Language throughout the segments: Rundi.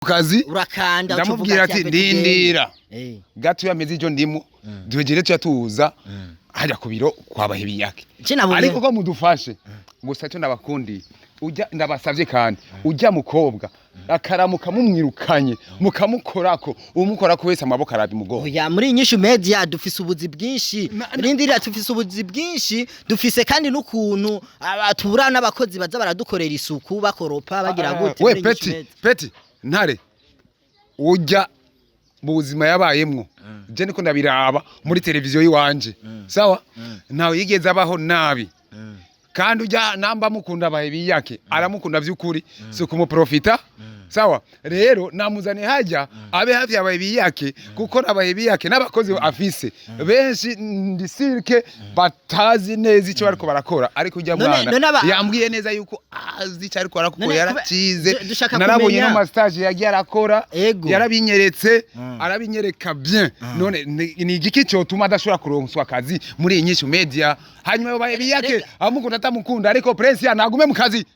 kazi urakanda ndamubwira ati ndindira gato yameze ijo ndimo duhegere tuza hajya ku biro kwabahe biyake ariko ko mudufashe gusa cyo nabakundi ujya ndabasavye kandi ujya mukobwa akaramuka mumwirukanye mukamukorako umukorako wese amaboko arabi mugo oya muri inyishu media dufise ubuzi bwinshi rindira dufise ubuzi bwinshi dufise kandi n'ukuntu abatura n'abakozi baza baradukorera isuku bakoropa bagira gute we peti ntare ujya mu buzima yabayemwo je niko ndabiraba muri televiziyo yiwanje sawa nawe yigeze abaho nabi kandi ujya namba mukunda abahe biyake aramukunda vy'ukuri so kumuprofita sawa rero namuzane hajya abe hafi yabaye biyake kuko abahe biyake n'abakozi afise benshi ndisirke batazi neza icyo bariko barakora ariko ujya mwana yambwiye neza yuko azi icyo ariko arakora yaracize narabonye no stage yagiye arakora yarabinyeretse arabinyereka bien none ni igiki cyo tuma adashobora kuronswa akazi muri inyishu media hanyuma abahe biyake amukunda atamukunda ariko Princia nagume mu kazi.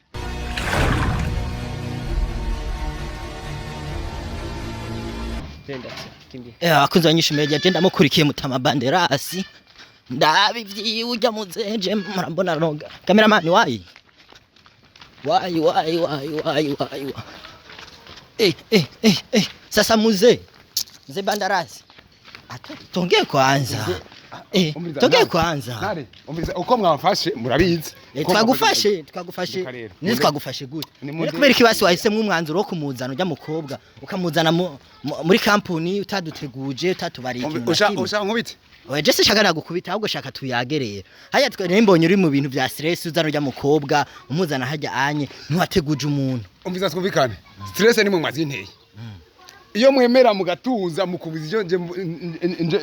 Akunze anyishu media je ndamukurikiye mutama Banderas ndabivyi ujya muzenje murambona noga cameraman wayi sasa muze Banderas tongeye kwanza tongeye kwanza nare uko mwamfashe murabizi twagufashe twagufashe gute kubera ikibasi wahisemo umwanzuro wo kumuzana ujya mukobwa ukamuzana muri kampuni utaduteguje utatubariye usha nkubite oya je shaka nagukubita ahubwo shaka tuyagereye haya twembonye uri mu bintu bya stress uzana ujya mukobwa umuzana hajya anye ntiwateguje umuntu umviza twumvikane stress ni mu mazinteye iyo mwemera mugatuza mukubiza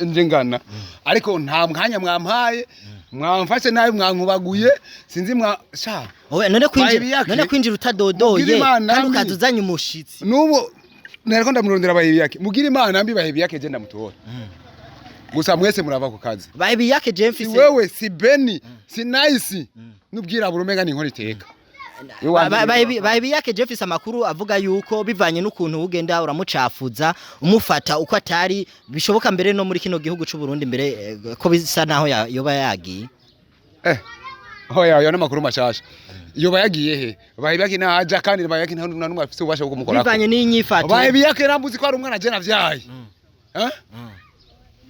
nje ngana ariko nta mwanya mwampaye mwamfashe nawe mwankubaguye sinzi sha owe none kwinjira utadodoye kandi ukazuzanya umushitsi nubo nariko ndamurondera abahebi yake mugira imana mbi bahebi yake je ndamutora gusa mwese murava ku kazi bahebi yake je mfise wewe si Beni si Nice nubwira burumenga ni nkora iteka bahebi yake je mfise amakuru avuga yuko bivanye n'ukuntu ugenda uramucafuza umufata uko atari bishoboka mbere no muri kino gihugu c'u Burundi mbere ko bisa naho yoba yagiye hoya yo n'amakuru mashasha yoba yagiye he bahebi yake nahaja kandi bahebi yake nta numwe afise ubasha bwo kumukora bivanye n'inyifato bahebi yake rambuzi ko ari umwana je navyaye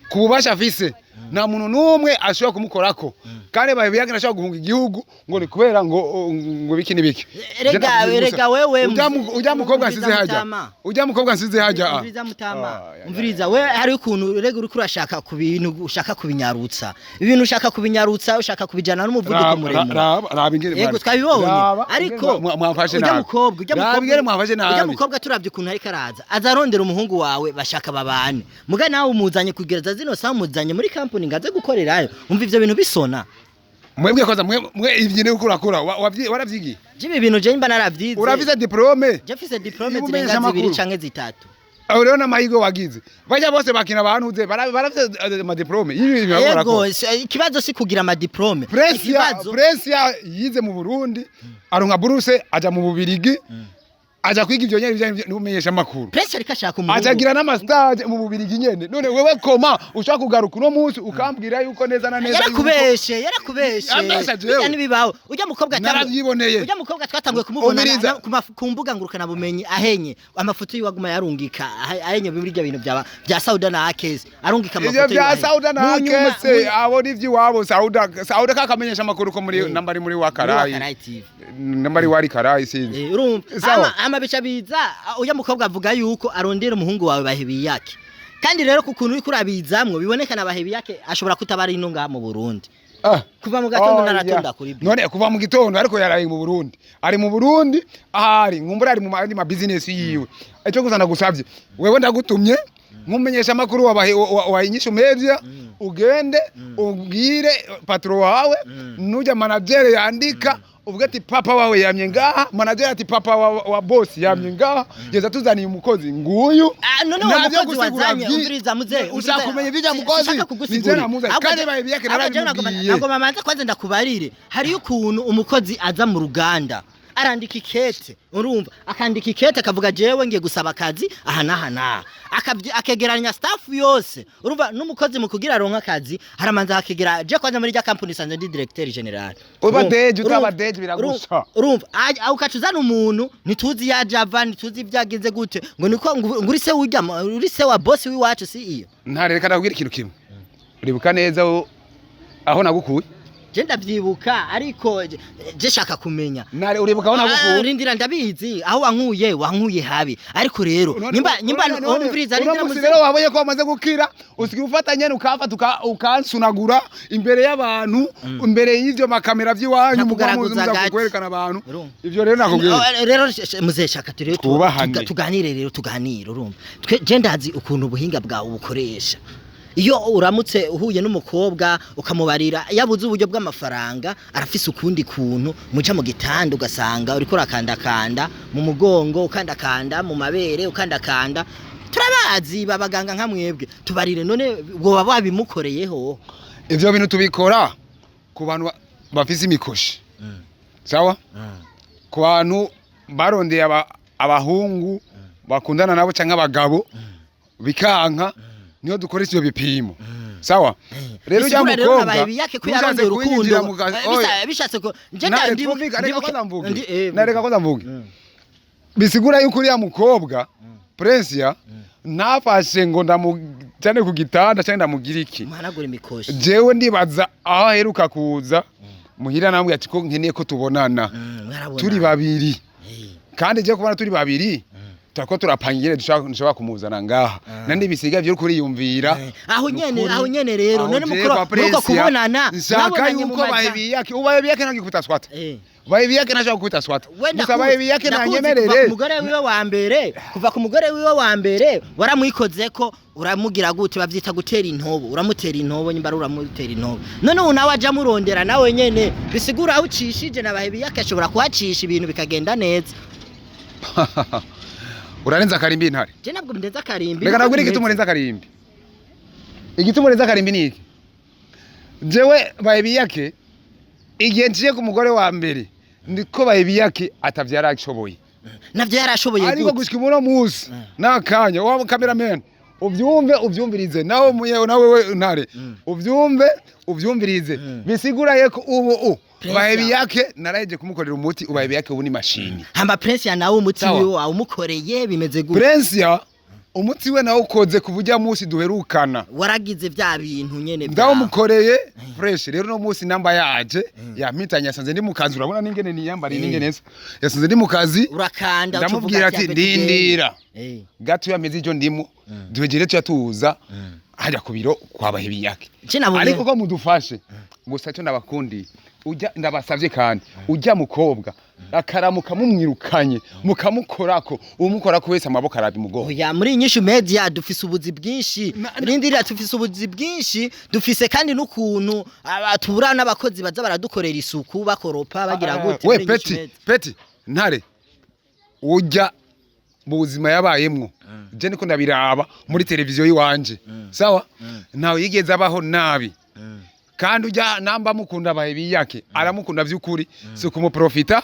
kubasha afise nta muntu numwe ashobora kumukorako kandi bahebi yake nashaka guhunga igihugu ngo ni kubera ngo biki nibiki rega wewe ujya mukobwa nsize hajya umviriza we hari ukuntu rega uri kurashaka ku bintu ushaka kubinyarutsa ibintu ushaka kubinyarutsa ushaka kubijana n'umuvuduko muremure yego twabibonye ariko ujya mukobwa turavye ukuntu ariko araza azarondera umuhungu wawe bashaka babane muga nawe umuzanye kugereza zino saa muzanye muri kampuni ngaze gukorerayo umva ivyo bintu bisona mwebwe koza mwe ivyo ne ukurakura waravyigiye jibe ibintu je mba naravyize uravize diplome je mfise diplome zirenga 2 canke 3 aho rero n'amahigo wagize bajya bose bakina abantuze baravye ama diplome ibi yego ikibazo si kugira ama diplome Princia yize mu Burundi aronka buruse aja mu Bubirigi aja kwiga ivyo nyene n'umenyesha makuru Princia rikashaka umuntu ajagira n'amastage mu Bubirigi nyene none wewe koma ushaka kugaruka no munsi ukambwira yuko neza na neza yarakubeshe yani bibaho ujya mukobwa naravyiboneye ujya mukobwa twatanguye kumubona kumbuga ngurukana bumenyi ahenye amafoto yiwaguma yarungika ahenye bibirya bintu bya Sauda na Akezi arungika amafoto bya Sauda na Akezi abo nivyi wabo Sauda kakamenyesha makuru ko muri nambari muri wa Karayi nambari wari Karayi sinzi urumva amabica biza uya mukobwa avuga yuko arondera umuhungu wawe bahebi yake kandi rero kukuntu uri kurabizamwe bibonekana bahebi yake ashobora kutabara ino nga mu Burundi kuva mu gatondo naratonda kuri none kuva mu gitondo ariko yaraye mu Burundi ari mu Burundi ahari ngumbura ari mu business yiwe icyo gusana gusavye wewe ndagutumye nkumenyesha makuru wa inyishu media ugende ubwire patro wawe nuja manager yandika uvuga ati papa wawe yamye ngaha manager ati papa wa boss yamye ngaha geza tuzaniye umukozi nguyu none wa mukozi wazanye umviriza muze ushakumenya bijya mukozi nizera muze kandi baye yake narabiye ntabwo mamanza kwanza ndakubarire hari ukuntu umukozi aza mu ruganda arandika ikete urumva akandika ikete akavuga jewe ngiye gusaba akazi aha naha akegeranya staff yose urumva n'umukozi mu kugira ronka akazi haramanza akegera je kwanza muri rya company sanze ndi directeur general ubadeje utabadeje biragusha urumva ukacuzana umuntu nituzi ya Java nituzi byagenze gute ngo niko nguri se urya uri se wa boss wiwacu si iyo ntareka ndabwira ikintu kimwe uribuka neza aho nagukuye je ndavyibuka ariko je shaka kumenya nare uribuka aho nagukuye rindira ndabizi aho wankuye habi ariko rero nyimba umviriza rindira muzi rero waboye ko wamaze gukira usigiye ufatanye ukafata ukansunagura imbere y'abantu imbere y'ivyo makamera vy'iwanyu mugamuza kwerekana abantu ivyo rero nakubwiye rero muze shaka turere tuganire rero tuganire urumva je ndazi ukuntu ubuhinga bwawe bukoresha iyo uramutse uhuye n'umukobwa ukamubarira yabuze uburyo bw'amafaranga arafise ukundi kuntu muca mu gitanda ugasanga uriko rakandakanda mu mugongo ukandakanda mu mabere ukandakanda turabazi babaganga nka mwebwe tubarire none woba babimukoreyeho ivyo bintu tubikora ku bantu bafise imikoshi sawa ku bantu barondeye abahungu bakundana nabo canke abagabo bikanka niyo dukoresha ibyo bipimo sawa rero ujya mukobwa nabaye yake kwiyaronze urukundo bishatse ko nareka ko ndamvuga bisigura yuko uriya mukobwa Princia ntafashe ngo ndamujane ku gitanda cyangwa ndamugira iki managura imikoshi jewe ndibaza aho aheruka kuza muhira namwe ati ko nkeneye ko tubonana turi babiri kandi je kubona turi babiri tako turapangire dushaka kumuzana ngaha nandi bisiga byo kuriyumvira aho nyene rero none muko kubonana nshaka yuko bahebiyake ubayebiyake nangikuta swata bahebiyake nashaka kukuta swata gusa bahebiyake nanyemerere umugore wiwe wa mbere kuva ku mugore wiwe wa mbere waramwikozeko uramugira gute bavyita gutera intobo uramutera intobo nyimba uramutera intobo none unawe aja murondera nawe nyene bisigura aho ucishije nabahebiyake ashobora kuhacisha ibintu bikagenda neza urarenza karimbi ntare je nabwo ndeza karimbi reka nabwire igituma urenza karimbi igituma urenza karimbi niki jewe bahebiyake igihe ngiye ku mugore wa mbere ndiko bahebiyake atavyara aragashoboye navyo yarashoboye ariko gushika muno musi nakanya wa cameraman uvyumvirize nawe muyewe nawe ntare uvyumvirize bisigura yeko ubu bahebiyake naraje kumukorera umuti ubahebiyake ubu ni mashini hamba Princia nawe umuti wiwe umukoreye bimeze gute Princia umuti we nawe ukoze kuvujya musi duherukana waragize vya bintu nyene bya ndawo mukoreye fresh rero no musi namba yaje yampitanya yasanze ndi mukazi urabona ningene niyambari ningene yasanze ndi mukazi urakanda ndamubwira ati ndindira gato yameze ijo ndimo duhegere tuyatuza hajya kubiro kwa bahebiyake ariko ko mudufashe gusa cyo ndabakundi ujya ndabasavye kandi ujya mukobwa akaramuka mumwirukanye mukamukorako umukorako wese amaboko arabi mugoho oya muri INYISHU media dufise ubuzi bwinshi rindira dufise ubuzi bwinshi dufise kandi n'ukuntu abatura n'abakozi baza baradukorera isuku bakoropa bagira gute we peti ntare ujya mu buzima yabayemwo je niko ndabiraba muri televiziyo yiwanje sawa nawe yigeze abaho nabi kandi ujya namba mukunda bahebiyake aramukunda vy'ukuri si kumuprofita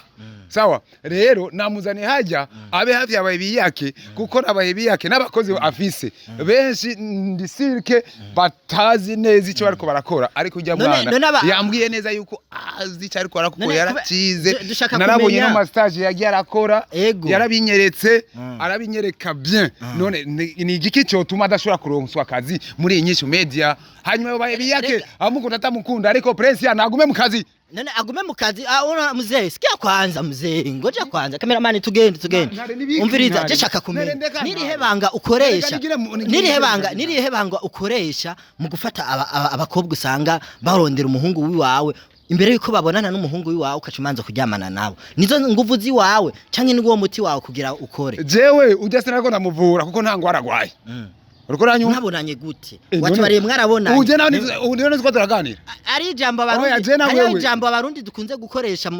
sawa rero namuzane hajya abe hafi y'abahebiyake kuko n'abahebiyake n'abakozi afise benshi ndisirke batazi neza icyo bariko barakora ariko ujya mwana yambwiye neza yuko azi icyo ariko arakora yaracize narabonye no stage yagiye arakora yarabinyeretse arabinyereka bien none ni igiki cyo tuma adashobora kuronswa akazi muri INYISHU media hanyuma bahebiyake amukunda atamukunda ariko Princia nagume mu kazi none agume mu kazi ona muzee sikia kwanza muzee ngoja kwanza cameraman tugende umviriza je shaka kumenya nirihebanga ukoresha nirihebanga ukoresha mu gufata abakobwa usanga barondera umuhungu wiwawe imbere yuko babonana n'umuhungu wiwawe ukacumanza kuryamana nabo nizo nguvu ziwawe canke ni wo muti wawe kugira ukore jewe ujya sinako ndamuvura kuko nta ngwara gwaye uriko ranyuma nabonanye gute watubariye mwarabonanye uje nawe ko turaganira ari ijambo abarundi dukunze gukoresha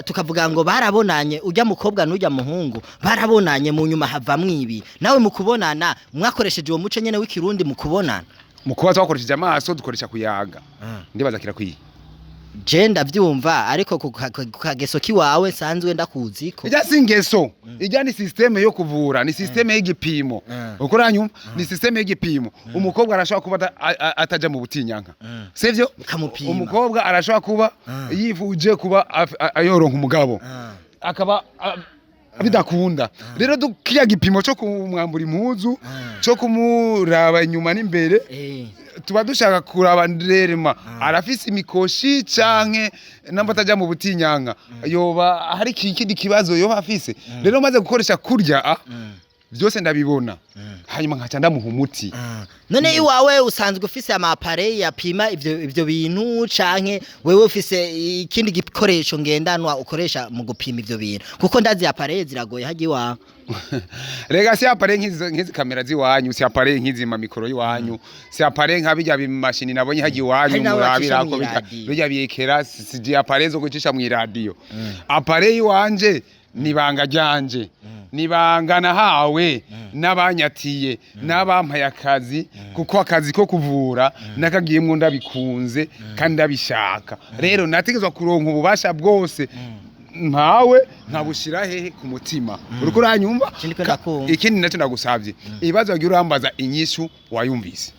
tukavuga ngo barabonanye ujya mukobwa n'ujya muhungu barabonanye mu nyuma hava mwibi nawe mukubonana mwakoresheje uwo muco nyene w'ikirundi mukubonana mukuba twakoresheje amaso dukoresha kuyaga ndibaza kira kwiye je ndavyumva ariko ku kageso kiwawe sanzwe ndakuziko ijya singeso ijya ni systeme yo kuvura ni systeme y'igipimo ukoranyuma ni systeme y'igipimo umukobwa arashobora kuba ataja mu butinyanka sivyo umukobwa arashobora kuba yivuje kuba ayoronka umugabo akaba bidakunda rero dukiya gipimo cyo kumwambura impuzu cyo kumuraba inyuma n'imbere tuba dushaka kuraba nderema arafise imikoshi canke namba taja mu butinyanka yoba hari ikindi kibazo yoba afise rero maze gukoresha kurya byose ndabibona hanyuma nkaca ndamuha umuti none iwawe usanzwe ufise amapare yapima ivyo bintu canke wewe ufise ikindi gikoresho ngendanwa ukoresha mu gupima ivyo bintu kuko ndazi apare ziragoye hagiye wa rega si apare nkizi kamera ziwanyu si apare nkizi ma mikoro yiwanyu si apare nkabijya bimashini nabonye hagiye wanyu murabira ko bijya biyekera si apare zo gucisha mu radio apare yiwanje nibanga ryanje nibangana hawe n'abanyatiye n'abampaye akazi kuko akazi ko kuvura nakagiyemwo ndabikunze kandi ndabishaka rero nategezwa kuronka ububasha bwose nkawe nkabushira hehe ku mutima uriko uranyumva ikindi naco ndagusavye ibibazo bagira urambaza inyishu wayumvise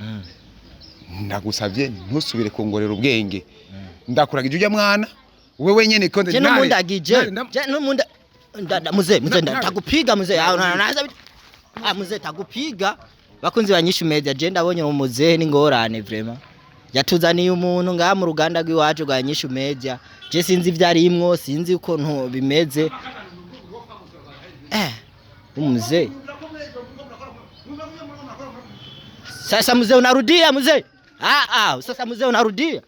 ndagusavye ntusubire kongorera ubwenge ndakuragije ujya mwana wewe nyene konde je numundagije muze tagupiga muze muze tagupiga bakunzi banyishu media je ndabonye mu muze n'ingorane vraiment yatuzaniye umuntu ngaha mu ruganda rw'iwacu rwa nyishu media je sinzi vyarimwo sinzi uko nto bimeze umuze sasa muze unarudia muze sasa muze unarudia